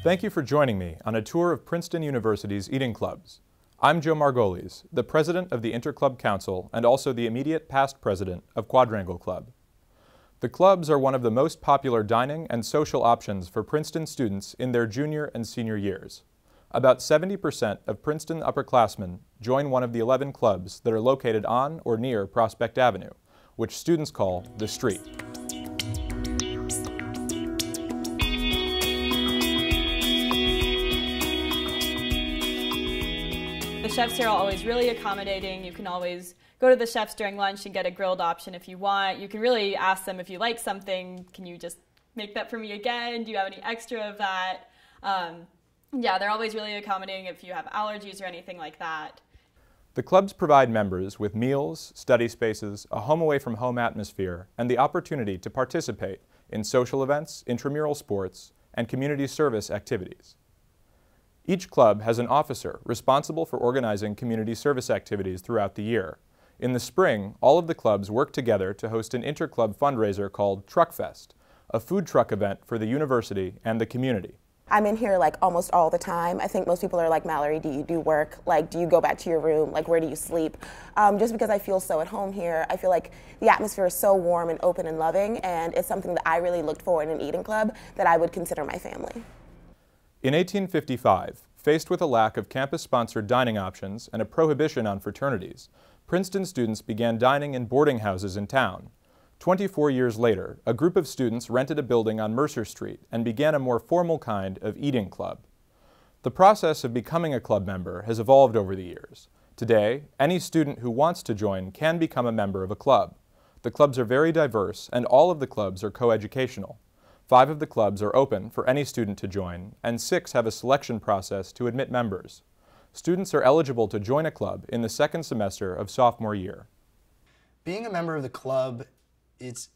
Thank you for joining me on a tour of Princeton University's eating clubs. I'm Joe Margolis, the president of the Interclub Council and also the immediate past president of Quadrangle Club. The clubs are one of the most popular dining and social options for Princeton students in their junior and senior years. About 70% of Princeton upperclassmen join one of the 11 clubs that are located on or near Prospect Avenue, which students call the Street. The chefs here are always really accommodating. You can always go to the chefs during lunch and get a grilled option if you want. You can really ask them if you like something, can you just make that for me again? Do you have any extra of that? Yeah, they're always really accommodating if you have allergies or anything like that. The clubs provide members with meals, study spaces, a home away from home atmosphere, and the opportunity to participate in social events, intramural sports, and community service activities. Each club has an officer responsible for organizing community service activities throughout the year. In the spring, all of the clubs work together to host an interclub fundraiser called Truck Fest, a food truck event for the university and the community. I'm in here like almost all the time. I think most people are like, Mallory, do you do work? Like, do you go back to your room? Like, where do you sleep? Just because I feel so at home here, I feel like the atmosphere is so warm and open and loving, and it's something that I really looked for in an eating club that I would consider my family. In 1855, faced with a lack of campus-sponsored dining options and a prohibition on fraternities, Princeton students began dining in boarding houses in town. 24 years later, a group of students rented a building on Mercer Street and began a more formal kind of eating club. The process of becoming a club member has evolved over the years. Today, any student who wants to join can become a member of a club. The clubs are very diverse, and all of the clubs are coeducational. 5 of the clubs are open for any student to join, and 6 have a selection process to admit members. Students are eligible to join a club in the second semester of sophomore year. Being a member of the club, it's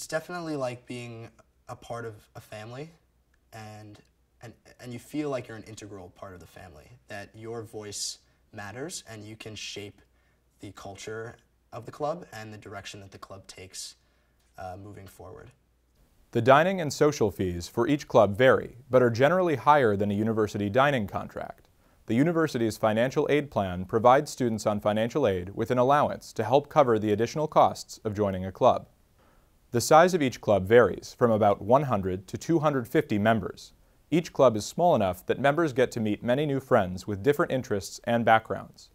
definitely like being a part of a family, and you feel like you're an integral part of the family, that your voice matters and you can shape the culture of the club and the direction that the club takes moving forward. The dining and social fees for each club vary, but are generally higher than a university dining contract. The university's financial aid plan provides students on financial aid with an allowance to help cover the additional costs of joining a club. The size of each club varies from about 100 to 250 members. Each club is small enough that members get to meet many new friends with different interests and backgrounds.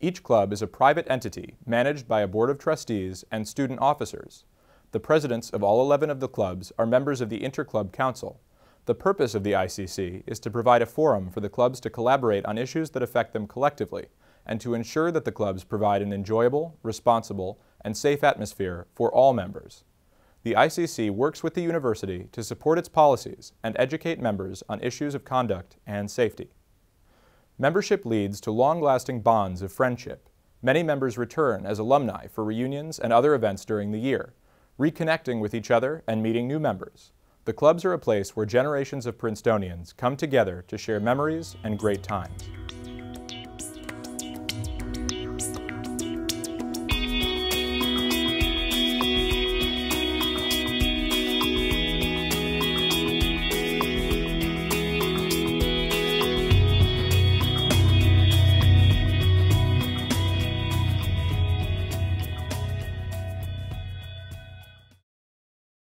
Each club is a private entity managed by a board of trustees and student officers. The presidents of all 11 of the clubs are members of the Interclub Council. The purpose of the ICC is to provide a forum for the clubs to collaborate on issues that affect them collectively and to ensure that the clubs provide an enjoyable, responsible, and safe atmosphere for all members. The ICC works with the university to support its policies and educate members on issues of conduct and safety. Membership leads to long-lasting bonds of friendship. Many members return as alumni for reunions and other events during the year, reconnecting with each other and meeting new members. The clubs are a place where generations of Princetonians come together to share memories and great times.